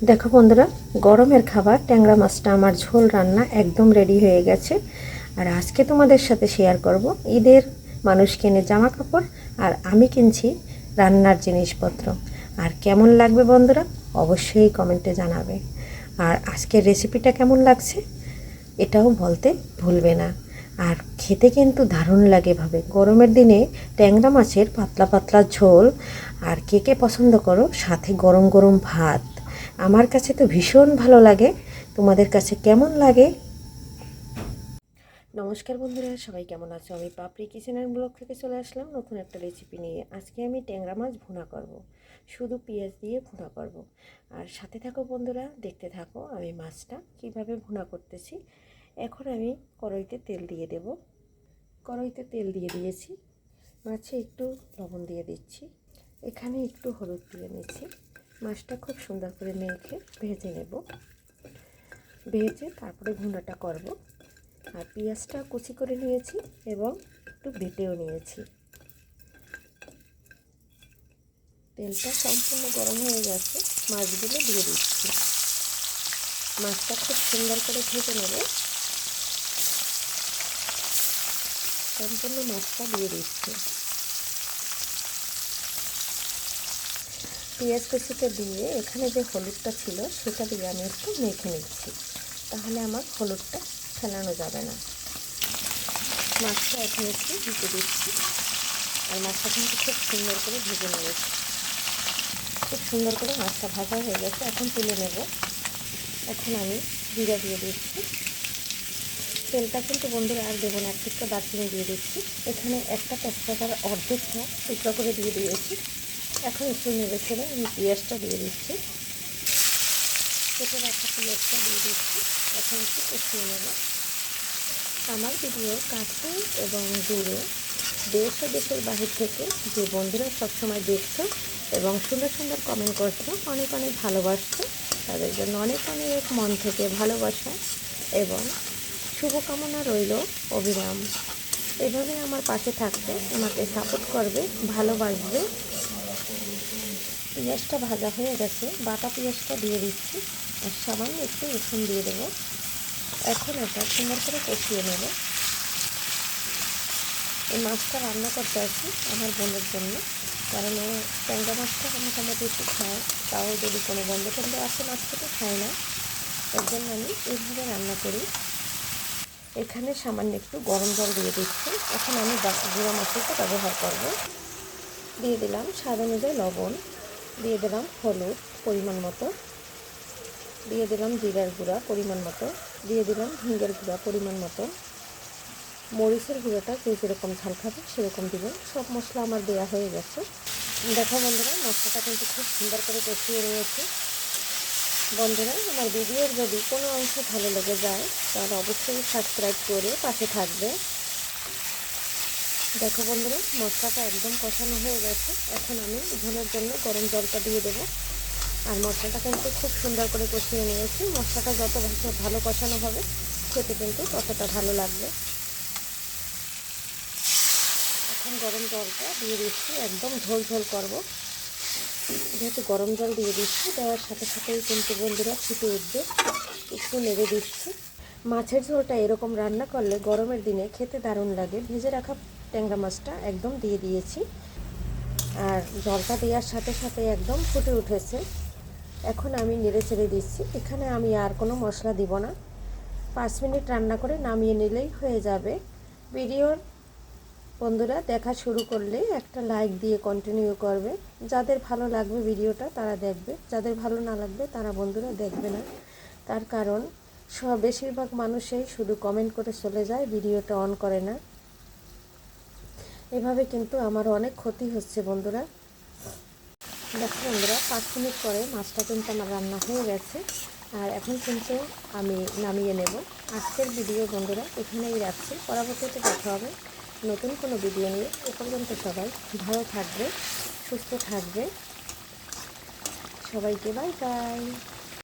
দেখো বন্ধুরা, গরমের খাবার ট্যাংরা মাছটা আমার ঝোল রান্না একদম রেডি হয়ে গেছে। আর আজকে তোমাদের সাথে শেয়ার করব ঈদের মানুষ কেনে জামা কাপড় আর আমি কিনছি রান্নার জিনিসপত্র। আর কেমন লাগবে বন্ধুরা অবশ্যই কমেন্টে জানাবে। আর আজকের রেসিপিটা কেমন লাগছে এটাও বলতে ভুলবে না। আর খেতে কিন্তু দারুণ লাগে ভাবে গরমের দিনে ট্যাংরা মাছের পাতলা পাতলা ঝোল। আর কে কে পছন্দ করো সাথে গরম গরম ভাত, আমার কাছে তো ভীষণ ভালো লাগে। তোমাদের কাছে কেমন লাগে? নমস্কার বন্ধুরা, সবাই কেমন আছো? আমি পাপড়ি কিচেন অ্যান্ড ব্লগ থেকে চলে আসলাম নতুন একটা রেসিপি নিয়ে। আজকে আমি ট্যাংরা মাছ ভুনা করব, শুধু পেঁয়াজ দিয়ে ভুনা করব। আর সাথে থাকো বন্ধুরা, দেখতে থাকো আমি মাছটা কিভাবে ভুনা করতেছি। এখন আমি কড়াইতে তেল দিয়ে দেব। কড়াইতে তেল দিয়ে দিয়েছি, মাছে একটু লবণ দিয়ে দিচ্ছি, এখানে একটু হলুদ দিয়ে নিচ্ছি। মাছটা খুব সুন্দর করে মেখে ভেজে নেব। ভেজে তারপরে ভুনাটা করব। আর পেঁয়াজটা কুচি করে নিয়েছি এবং একটু বেটেও নিয়েছি। তেলটা সম্পূর্ণ গরম হয়ে গেছে, মাছগুলো দিয়ে দিচ্ছি। মাছটা খুব সুন্দর করে ভেজে নেব। সম্পূর্ণ মাছটা দিয়ে দিচ্ছি। পেঁয়াজ কুচিটা দিয়ে এখানে যে হলুদটা ছিল সেটা দিয়ে আমি একটু মেখে নিচ্ছি, তাহলে আমার হলুদটা ফেলানো যাবে না। মাছটা এখন একটু ভেজে দিচ্ছি। আর মাছটা কিন্তু খুব সুন্দর করে ভেজে নিয়েছি। খুব সুন্দর করে মাছটা ভাজা হয়ে গেছে, এখন তুলে নেব। এখন আমি জিরা দিয়ে দিচ্ছি। তেলটা কিন্তু বন্ধুরা আর দেবো না, এক টুকরো দারচিনি দিয়ে দিচ্ছি। এখানে একটা তেজপাতার অর্ধেকটা টুকরো করে দিয়ে দিয়েছি। এখন একটু নেড়ে ছেড়ে আমি পেঁয়াজটা দিয়ে দিচ্ছি। কেটে রাখা পেঁয়াজটা দিয়ে দিচ্ছি। এখন একটু কষিয়ে নেব। আমার ভিডিওর কাছে এবং দূরে, দেশ ও দেশের বাহির থেকে যে বন্ধুরা সবসময় দেখছো এবং সুন্দর সুন্দর কমেন্ট করছো, অনেক অনেক ভালোবাসছো, তাদের জন্য অনেক অনেক মন থেকে ভালোবাসা এবং শুভকামনা রইল অবিরাম। এভাবে আমার পাশে থাকতে, আমাকে সাপোর্ট করবে, ভালোবাসবে। পেঁয়াজটা ভাজা হয়ে গেছে, বাটা পেঁয়াজটা দিয়ে দিচ্ছি আর সামান্য একটু রসুন দিয়ে দেবো। এখন এটা সুন্দর করে কষিয়ে নেব। এই মাছটা রান্না করতে আসি আমার বোনের জন্য, কারণ ও ট্যাংরা মাছটা মোটামুটি একটু খায়, তাও যদি কোনো বন্ধ টন্ধ আসে মাছ খেতে খায় না, এর জন্য আমি এইভাবে রান্না করি। এখানে সামান্য একটু গরম জল দিয়ে দিচ্ছি। এখন আমি গুঁড়ো মশলাটা ব্যবহার করব। দিয়ে দিলাম স্বাদ অনুযায়ী লবণ, দিয়ে দিলাম হলুদ পরিমাণ মতো, দিয়ে দিলাম জিরার গুঁড়া পরিমাণ মতো, দিয়ে দিলাম ঝিঙ্গের গুঁড়া পরিমাণ মতো, মরিচের গুঁড়োটা যে যেরকম ঝাল খাবে সেরকম দেবেন। সব মশলা আমার দেওয়া হয়ে গেছে। দেখো বন্ধুরা, মশলাটা কিন্তু খুব সুন্দর করে কষিয়ে নিয়েছি। বন্ধুরা, আমার ভিডিওর যদি কোনো অংশ ভালো লেগে যায় তাহলে অবশ্যই সাবস্ক্রাইব করে পাশে থাকবে। দেখো বন্ধুরা, মশলাটা একদম কষানো হয়ে গেছে। এখন আমি ঝোলের জন্য গরম জলটা দিয়ে দেবো। আর মশলাটা কিন্তু খুব সুন্দর করে কষিয়ে নিয়েছি। মশলাটা যত ভালো কষানো হবে খেতে কিন্তু ততটা ভালো লাগবে। এখন গরম জলটা দিয়ে দিচ্ছি, একদম ঝোল ঝোল করবো। যেহেতু গরম জল দিয়ে দিচ্ছি, দেওয়ার সাথে সাথেই কিন্তু বন্ধুরা ফুটে উঠবে। একটু নেড়ে দিচ্ছি। মাছের ঝোলটা এরকম রান্না করলে গরমের দিনে খেতে দারুণ লাগে। ভেজে রাখা ট্যাংরা মাছটা একদম দিয়ে দিয়েছি, আর জলটা দেওয়ার সাথে সাথে একদম ফুটে উঠেছে। এখন আমি নেড়ে ছেড়ে দিচ্ছি। এখানে আমি আর কোনো মশলা দিব না। 5 মিনিট রান্না করে নামিয়ে নিলেই হয়ে যাবে। ভিডিওর বন্ধুরা দেখা শুরু করলে একটা লাইক দিয়ে কন্টিনিউ করবে। যাদের ভালো লাগবে ভিডিওটা তারা দেখবে, যাদের ভালো না লাগবে তারা বন্ধুরা দেখবে না। তার কারণ বেশিরভাগ মানুষই শুধু কমেন্ট করে চলে যায়, ভিডিওটা অন করে না। এভাবে কিন্তু আমার অনেক ক্ষতি হচ্ছে বন্ধুরা। দেখো বন্ধুরা, 5 মিনিট পরে মাছটা কিন্তু আমার রান্না হয়ে গেছে। আর এখন কিন্তু আমি নামিয়ে নেব। আজকের ভিডিও বন্ধুরা এখানেই রাখছি। পরবর্তীতে দেখা হবে নতুন কোনো ভিডিও নিয়ে। এ পর্যন্ত সবাই ভালো থাকবে, সুস্থ থাকবে। সবাইকে বাই বাই।